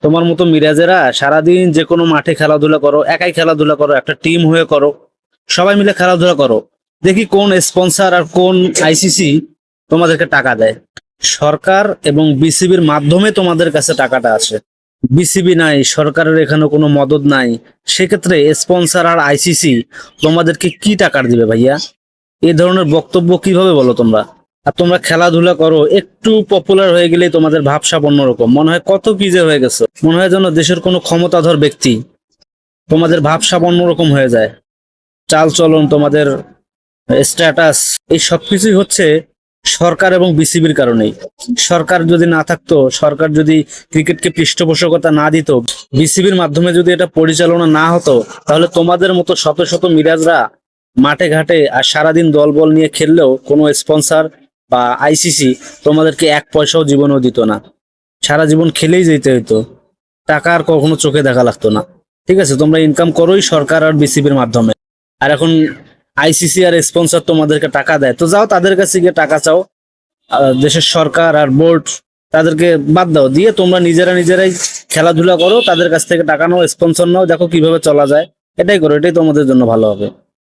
তোমার মতো মিরাজেরা সারাদিন যে কোনো মাঠে খেলাধুলা করো, একাই খেলাধুলা করো, একটা টিম হয়ে করো, সবাই মিলে খেলাধুলা করো। দেখি কোন স্পন্সর আর কোন আইসিসি তোমাদেরকে টাকা দেয়। সরকার এবং বিসিবির মাধ্যমে তোমাদের কাছে টাকাটা আসে। বিসিবি নাই, সরকারের এখানে কোনো মদদ নাই, সেক্ষেত্রে স্পন্সর আর আইসিসি তোমাদেরকে কি টাকা দিবে ভাইয়া? এই ধরনের বক্তব্য কিভাবে বলো তোমরা? আর তোমরা খেলাধুলা করো, একটু পপুলার হয়ে গেলেই তোমাদের ভাবসাব অন্যরকম, মনে হয় কত কি যে হয়ে গেছে, মনে হয় যেন দেশের কোনো ক্ষমতাধর ব্যক্তি। তোমাদের ভাবসাব অন্যরকম হয়ে যায়, চাল চলন, তোমাদের স্ট্যাটাস, এই সবকিছুই হচ্ছে সরকার এবং বিসিবির কারণেই। সরকার যদি না থাকতো, সরকার যদি ক্রিকেটকে পৃষ্ঠপোষকতা না দিত, বিসিবির মাধ্যমে যদি এটা পরিচালনা না হতো, তাহলে তোমাদের মতো শত শত মিরাজরা মাঠে ঘাটে আর সারাদিন দল বল নিয়ে খেললেও কোনো স্পন্সর বা আইসিসি তোমাদেরকে এক পয়সাও জীবনেও দিত না। সারা জীবন খেলেই যেতে হইতো, টাকা আর কখনো চোখে দেখা লাগতো না। ঠিক আছে, তোমরা ইনকাম করোই সরকার আর বিসিবির মাধ্যমে। আর এখন আইসিসি আর স্পন্সর তোমাদেরকে টাকা দেয়, তো যাও তাদের কাছে গিয়ে টাকা চাও। দেশের সরকার আর বোর্ড তাদেরকে বাদ দাও, দিয়ে তোমরা নিজেরা নিজেরাই খেলাধুলা করো, তাদের কাছ থেকে টাকা নাও, স্পন্সর নাও, দেখো কিভাবে চলা যায়। এটাই করো, এটাই তোমাদের জন্য ভালো হবে।